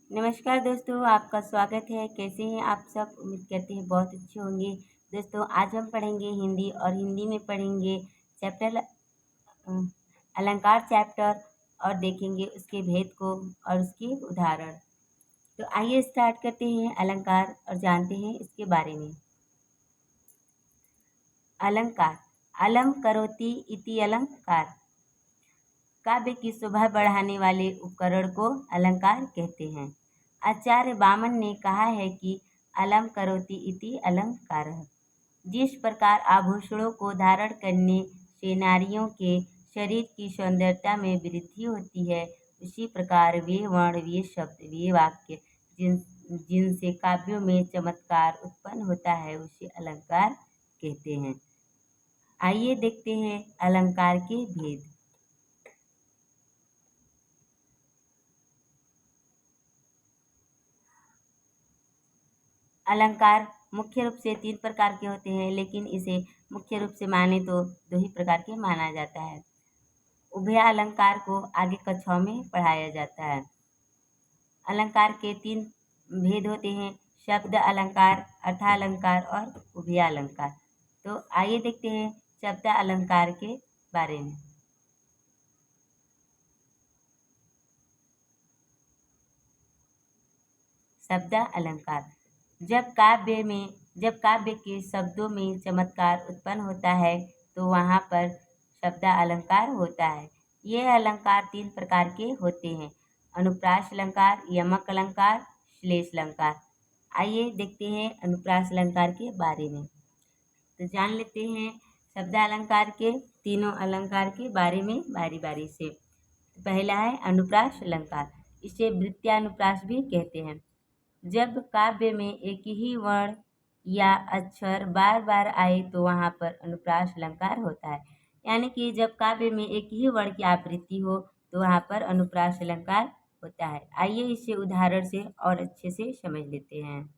नमस्कार दोस्तों, आपका स्वागत है। कैसे हैं आप सब? उम्मीद करते हैं बहुत अच्छे होंगे। दोस्तों, आज हम पढ़ेंगे हिंदी और हिंदी में पढ़ेंगे चैप्टर अलंकार चैप्टर और देखेंगे उसके भेद को और उसके उदाहरण। तो आइए स्टार्ट करते हैं अलंकार और जानते हैं इसके बारे में। अलंकार। अलम करोति इति अलंकार। काव्य की शोभा बढ़ाने वाले उपकरण को अलंकार कहते हैं। आचार्य वामन ने कहा है कि अलम करोति इति अलंकारः। जिस प्रकार आभूषणों को धारण करने से नारियों के शरीर की सौंदर्यता में वृद्धि होती है, उसी प्रकार वे वर्ण, वे शब्द, वे वाक्य जिनसे काव्यों में चमत्कार उत्पन्न होता है, उसे अलंकार कहते हैं। आइए देखते हैं अलंकार के भेद। अलंकार मुख्य रूप से 3 प्रकार के होते हैं, लेकिन इसे मुख्य रूप से माने तो 2 ही प्रकार के माना जाता है। उभय अलंकार को आगे कक्षाओं में पढ़ाया जाता है। अलंकार के 3 भेद होते हैं: शब्द अलंकार, अर्थालंकार और उभय अलंकार। तो आइए देखते हैं शब्द अलंकार के बारे में। शब्द अलंकार। जब काव्य के शब्दों में चमत्कार उत्पन्न होता है तो वहाँ पर शब्द अलंकार होता है। यह अलंकार 3 प्रकार के होते हैं: अनुप्रास अलंकार, यमक अलंकार, श्लेष अलंकार। आइए देखते हैं अनुप्रास अलंकार के बारे में। तो जान लेते हैं शब्द अलंकार के तीनों अलंकार के बारे में बारी बारी से। पहला है अनुप्रास अलंकार। इसे वृत्यानुप्रास भी कहते हैं। जब काव्य में एक ही वर्ण या अक्षर बार बार आए तो वहाँ पर अनुप्रास अलंकार होता है। यानी कि जब काव्य में एक ही वर्ण की आवृत्ति हो तो वहाँ पर अनुप्रास अलंकार होता है। आइए इसे उदाहरण से और अच्छे से समझ लेते हैं।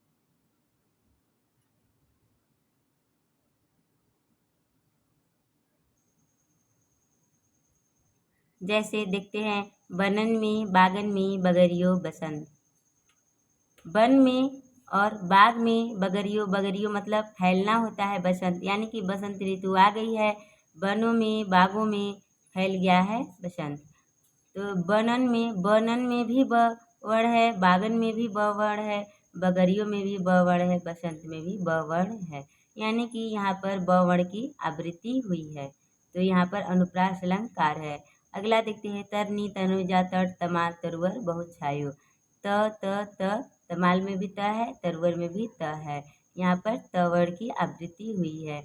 जैसे देखते हैं, बनन में, बागन में, बगरियो बसंत। वन में और बाग में बगरियो मतलब फैलना होता है बसंत, यानी कि बसंत ऋतु आ गई है। वनों में, बागों में फैल गया है बसंत। तो बनन में भी ब वर्ण है, बागन में भी ब वर्ण है, बगरियों में भी ब वर्ण है, बसंत में भी ब वर्ण है। यानी कि यहाँ पर ब वर्ण की आवृत्ति हुई है, तो यहाँ पर अनुप्रास अलंकार है। अगला देखते हैं, तरनी तनुजा तट तमाल तरुवर बहुत छायो। त तमाल में भी त है, तरुवर में भी त है। यहाँ पर त वर्ण की आवृत्ति हुई है।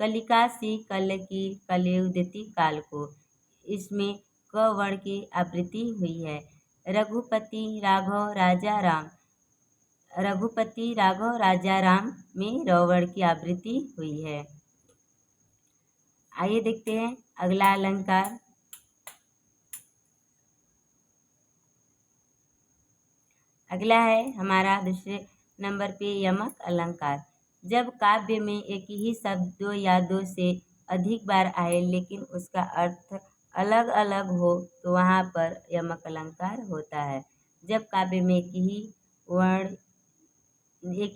कलिका सी कल की कलयुदति काल को, इसमें क वर्ण की आवृत्ति हुई है। रघुपति राघव राजा राम, रघुपति राघव राजा राम में र वर्ण की आवृत्ति हुई है। आइए देखते हैं अगला अलंकार। अगला है हमारा दूसरे नंबर पे यमक अलंकार। जब काव्य में एक ही शब्द 2 या 2 से अधिक बार आए लेकिन उसका अर्थ अलग अलग हो तो वहाँ पर यमक अलंकार होता है। जब काव्य में एक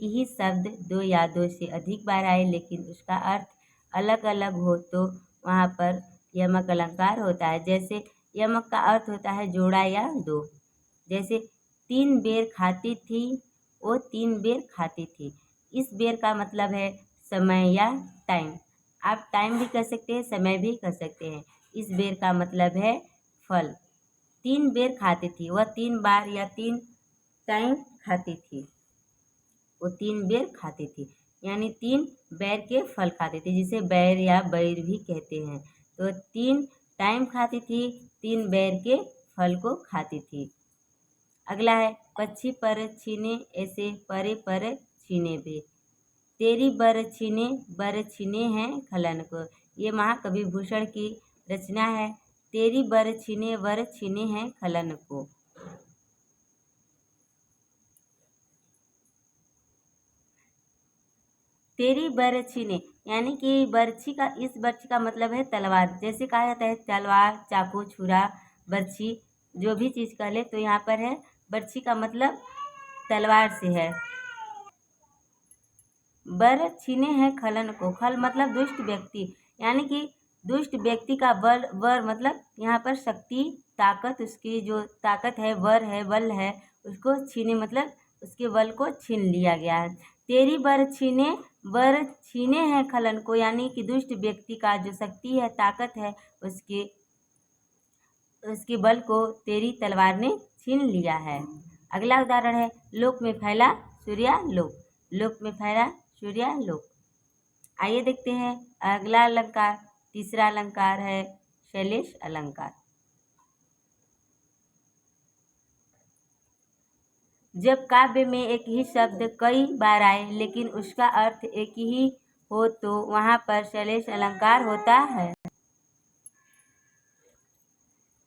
ही शब्द 2 या 2 से अधिक बार आए लेकिन उसका अर्थ अलग अलग हो तो वहाँ पर यमक अलंकार होता है। जैसे यमक का अर्थ होता है जोड़ा या 2। जैसे 3 बेर खाती थी, वो 3 बेर खाती थी। इस बेर का मतलब है समय या टाइम। आप टाइम भी कह सकते हैं, समय भी कह सकते हैं। इस बेर का मतलब है फल। 3 बेर खाती थी, वह 3 बार या 3 टाइम खाती थी। वो 3 बेर खाती थी, यानी 3 बैर के फल खाती थी, जिसे बैर या बैर भी कहते हैं। तो 3 टाइम खाती थी, 3 बैर के फल को खाती थी। अगला है पक्षी पर छीने ऐसे परे पर छीने भी। तेरी बर छीने हैं खलन को। ये महाकवि भूषण की रचना है। तेरी बर छीने हैं खलन को। तेरी बरछी यानी कि इस बर्छी का मतलब है तलवार। जैसे कहा जाता है तलवार, चाकू, छुरा, बर्छी, जो भी चीज़ कह ले तो यहाँ पर है बर्छी का मतलब तलवार से है। बर छीने हैं खलन को, खल मतलब दुष्ट व्यक्ति, यानी कि दुष्ट व्यक्ति का बल, वर मतलब यहाँ पर शक्ति, ताकत, उसकी जो ताकत है, वर है, बल है, उसको छीने मतलब उसके बल को छीन लिया गया है। तेरी बर छीने हैं खलन को, यानी कि दुष्ट व्यक्ति का जो शक्ति है, ताकत है, उसके बल को तेरी तलवार ने छीन लिया है। अगला उदाहरण है लोक में फैला सूर्यालोक, लोक में फैला सूर्यालोक। आइए देखते हैं अगला अलंकार। तीसरा अलंकार है शैलेश अलंकार। जब काव्य में एक ही शब्द कई बार आए लेकिन उसका अर्थ एक ही हो तो वहाँ पर शैलेश अलंकार होता है।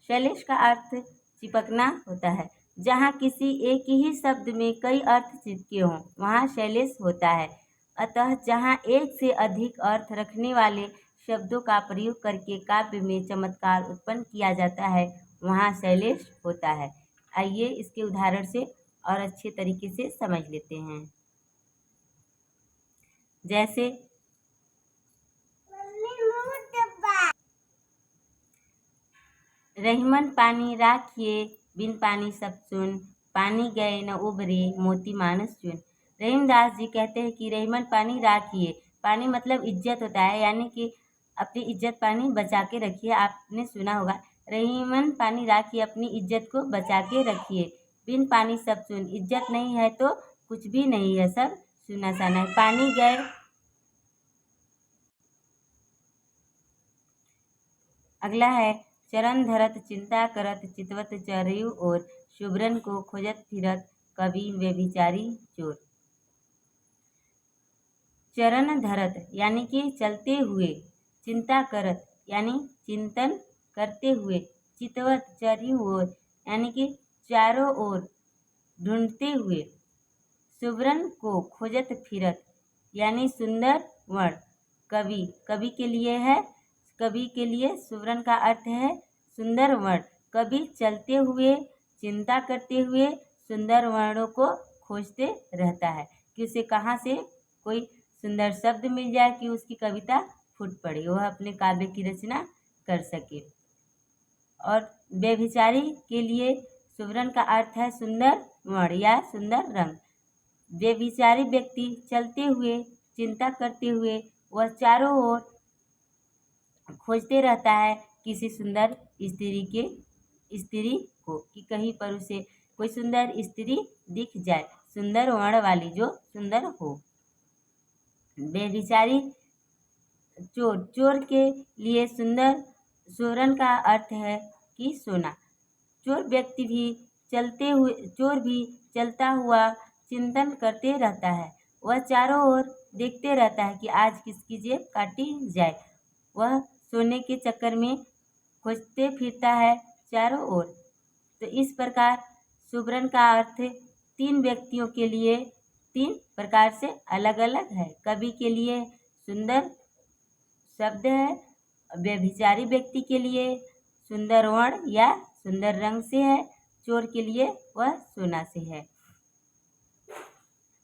शैलेश का अर्थ चिपकना होता है। जहाँ किसी एक ही शब्द में कई अर्थ चिपके हों वहाँ शैलेश होता है। अतः जहाँ एक से अधिक अर्थ रखने वाले शब्दों का प्रयोग करके काव्य में चमत्कार उत्पन्न किया जाता है वहाँ शैलेश होता है। आइए इसके उदाहरण से और अच्छे तरीके से समझ लेते हैं। जैसे रहीमन पानी राखिए बिन पानी सब सुन, पानी गए न उबरे मोती मानस चुन। रहीमदास जी कहते हैं कि रहीमन पानी राखिए, पानी मतलब इज्जत होता है, यानी कि अपनी इज्जत पानी बचा के रखिए। आपने सुना होगा रहीमन पानी राखिए, अपनी इज्जत को बचा के रखिए। बिन पानी सब सुन, इज्जत नहीं है तो कुछ भी नहीं है, सब सुना साना है। पानी गए, अगला है चरण धरत चिंता करत चितवत चरयु और, शुभ्रन को खोजत फिरत कवि व्यभिचारी चोर। चरण धरत यानी कि चलते हुए, चिंता करत यानी चिंतन करते हुए, चितवत चरयु और यानी कि चारों ओर ढूंढते हुए, शुभ्रन को खोजत फिरत यानी सुंदर वर्ण। कवि, कवि के लिए है, कवि के लिए शुभ्रन का अर्थ है सुंदर वर्ण। कवि चलते हुए, चिंता करते हुए सुंदर वर्णों को खोजते रहता है कि उसे कहाँ से कोई सुंदर शब्द मिल जाए कि उसकी कविता फूट पड़े, वह अपने काव्य की रचना कर सके। और व्यभिचारी के लिए शुभ्रन का अर्थ है सुंदर वर्ण या सुंदर रंग। व्यभिचारी व्यक्ति चलते हुए, चिंता करते हुए, वह चारों ओर खोजते रहता है किसी सुंदर स्त्री को कि कहीं पर उसे कोई सुंदर स्त्री दिख जाए, सुंदर वर्ण वाली जो सुंदर हो। व्यभिचारी चोर, चोर के लिए शुभ्रन का अर्थ है कि सोना। चोर भी चलता हुआ चिंतन करते रहता है, वह चारों ओर देखते रहता है कि आज किसकी जेब काटी जाए। वह सोने के चक्कर में खोजते फिरता है चारों ओर। तो इस प्रकार शुभ्रन का अर्थ 3 व्यक्तियों के लिए 3 प्रकार से अलग अलग है। कवि के लिए सुंदर शब्द है, व्यभिचारी व्यक्ति के लिए सुंदर वर्ण या सुंदर रंग से है, चोर के लिए वह सोना से है।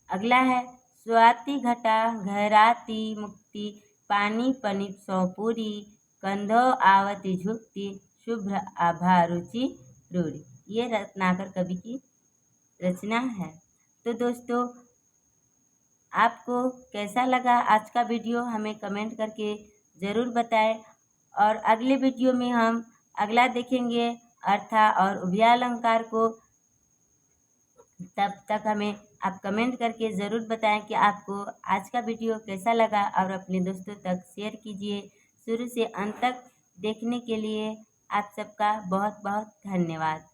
अगला है स्वाति घटा घराती मुक्ति, पानी पनिप सौपूरी, कंधो आवती झुकती, शुभ्र आभा रुचि रूढ़ी। ये रत्नाकर कवि की रचना है। तो दोस्तों आपको कैसा लगा आज का वीडियो हमें कमेंट करके ज़रूर बताएं। और अगले वीडियो में हम अगला देखेंगे अर्था और उभयालंकार को। तब तक हमें आप कमेंट करके ज़रूर बताएं कि आपको आज का वीडियो कैसा लगा और अपने दोस्तों तक शेयर कीजिए। शुरू से अंत तक देखने के लिए आप सबका बहुत बहुत धन्यवाद।